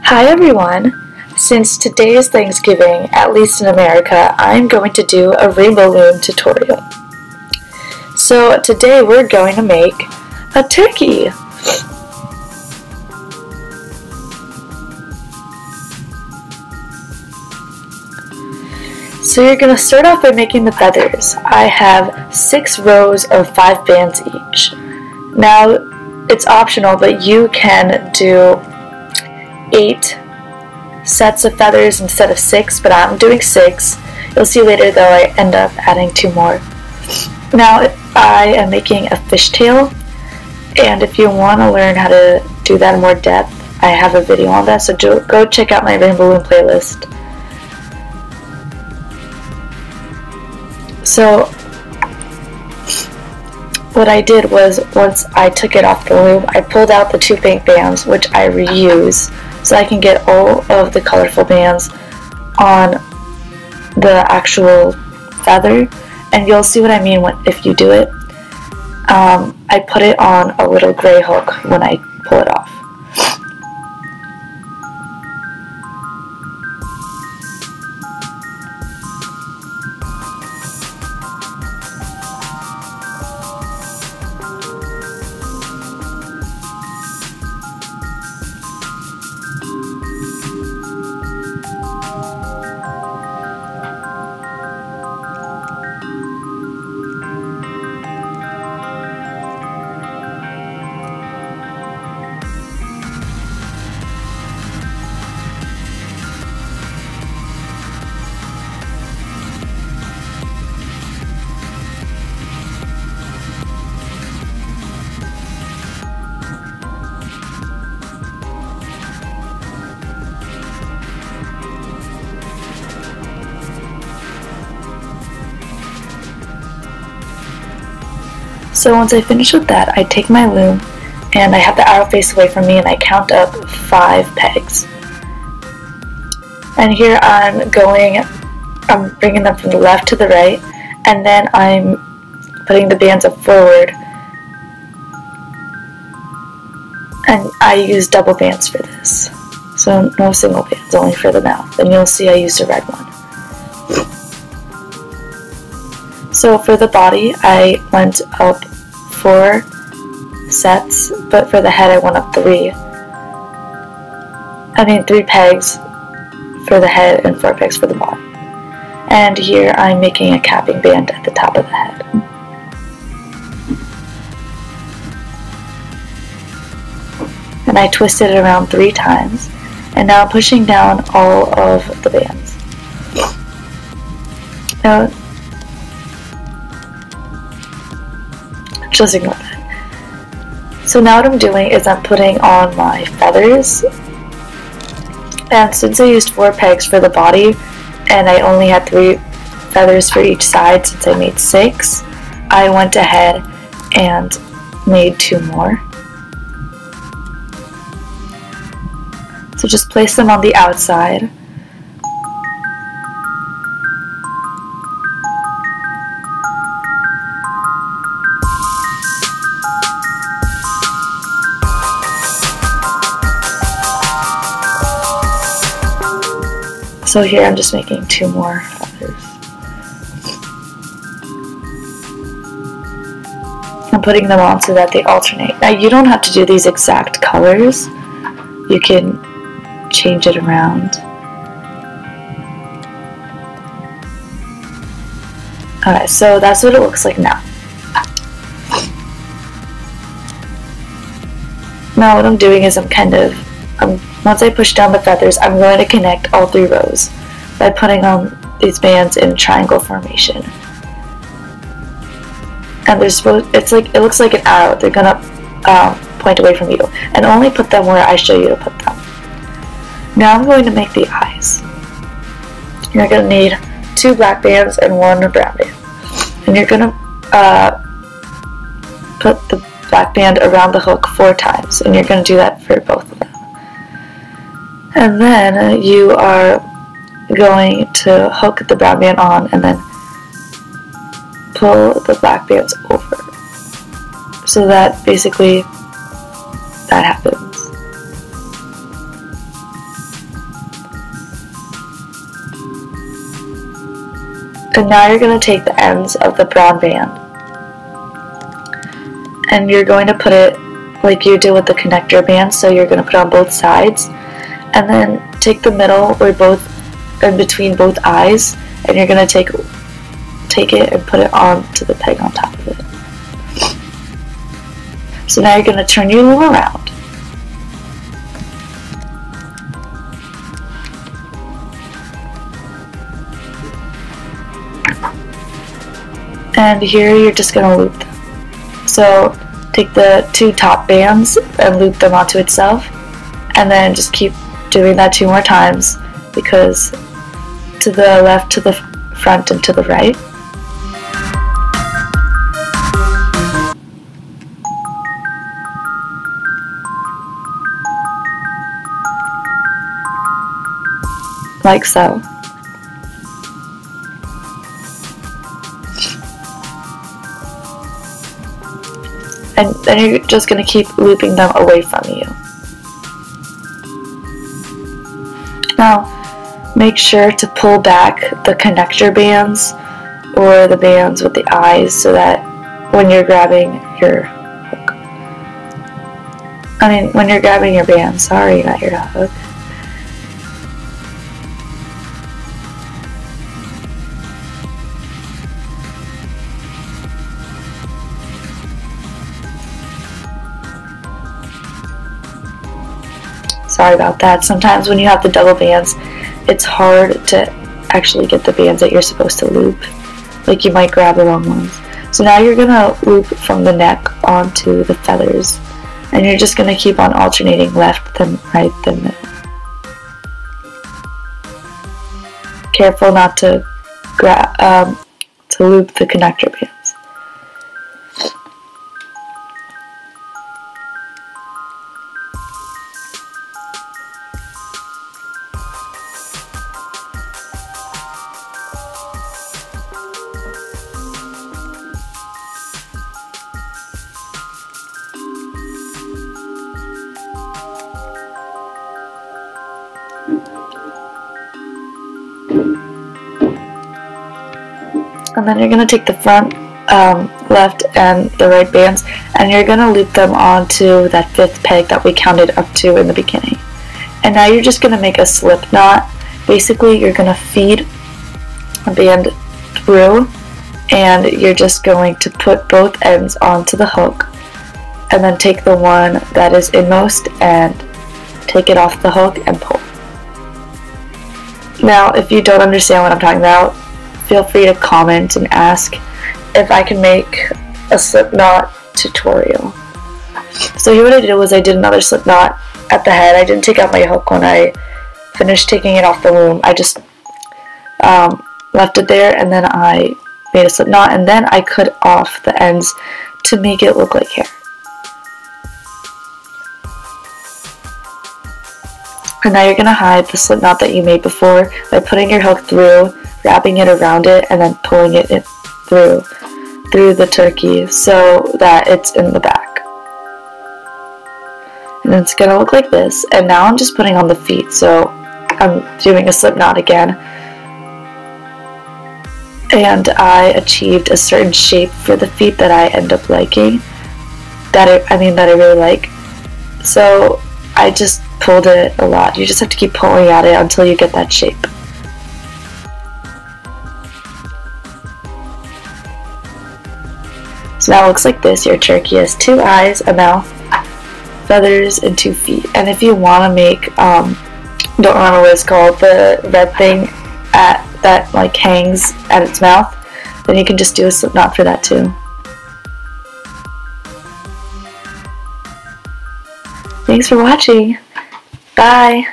Hi everyone! Since today is Thanksgiving, at least in America, I'm going to do a rainbow loom tutorial. So today we're going to make a turkey! So you're going to start off by making the feathers. I have 6 rows of 5 bands each. Now it's optional, but you can do 8 sets of feathers instead of 6, but I'm doing 6. You'll see later though I end up adding 2 more. Now I am making a fishtail, and if you want to learn how to do that in more depth, I have a video on that, so go check out my Rainbow Loom playlist. So what I did was, once I took it off the loom, I pulled out the 2 pink bands, which I reuse, so I can get all of the colorful bands on the actual feather, and you'll see what I mean if you do it. I put it on a little gray hook when I pull it off. So once I finish with that, I take my loom and I have the arrow face away from me and I count up 5 pegs. And here I'm bringing them from the left to the right, and then I'm putting the bands up forward. And I use double bands for this. So no single bands, only for the mouth. And you'll see I used a red one. So for the body, I went up 4 sets, but for the head I went up 3 pegs for the head and 4 pegs for the body. And here I'm making a capping band at the top of the head. And I twisted it around 3 times, and now I'm pushing down all of the bands. Now, just ignore that. So now what I'm doing is I'm putting on my feathers, and since I used 4 pegs for the body and I only had 3 feathers for each side since I made 6, I went ahead and made 2 more. So just place them on the outside. So here I'm just making 2 more feathers. I'm putting them on so that they alternate. Now you don't have to do these exact colors. You can change it around. Alright, so that's what it looks like now. Now what I'm doing is once I push down the feathers, I'm going to connect all 3 rows by putting on these bands in triangle formation. And it looks like an arrow. They're gonna point away from you, and only put them where I show you to put them. Now I'm going to make the eyes. You're going to need 2 black bands and 1 brown band. And you're going to put the black band around the hook 4 times, and you're going to do that for both of them. And then you are going to hook the brown band on and then pull the black bands over. So that basically that happens. And now you're going to take the ends of the brown band and you're going to put it like you did with the connector band, so you're going to put it on both sides, and then take the middle or both in between both eyes, and you're going to take it and put it onto the peg on top of it. So now you're going to turn your loom around. And here you're just going to loop them. So take the 2 top bands and loop them onto itself, and then just keep doing that 2 more times, because to the left, to the front, and to the right. Like so. And then you're just going to keep looping them away from you. Now, make sure to pull back the connector bands or the bands with the eyes so that when you're grabbing your hook, when you're grabbing your band, sorry, not your hook. Sorry about that. Sometimes when you have the double bands, it's hard to actually get the bands that you're supposed to loop. Like you might grab the wrong ones. So now you're going to loop from the neck onto the feathers. And you're just going to keep on alternating left, then right, then middle. Careful not to loop the connector bands. And then you're going to take the front, left, and the right bands, and you're going to loop them onto that 5th peg that we counted up to in the beginning. And now you're just going to make a slip knot. Basically, you're going to feed a band through, and you're just going to put both ends onto the hook, and then take the one that is inmost and take it off the hook and pull. Now, if you don't understand what I'm talking about, feel free to comment and ask if I can make a slip knot tutorial. So here what I did was I did another slip knot at the head. I didn't take out my hook when I finished taking it off the loom. I just left it there, and then I made a slip knot, and then I cut off the ends to make it look like hair. And now you're going to hide the slip knot that you made before by putting your hook through, wrapping it around it, and then pulling it through the turkey so that it's in the back. And it's going to look like this. And now I'm just putting on the feet, so I'm doing a slip knot again. And I achieved a certain shape for the feet that I end up liking, that I really like. So I just pulled it a lot. You just have to keep pulling at it until you get that shape. So now it looks like this. Your turkey has 2 eyes, a mouth, feathers, and 2 feet. And if you want to make, don't remember what it's called, the red thing that like hangs at its mouth, then you can just do a slip knot for that too. Thanks for watching. Bye.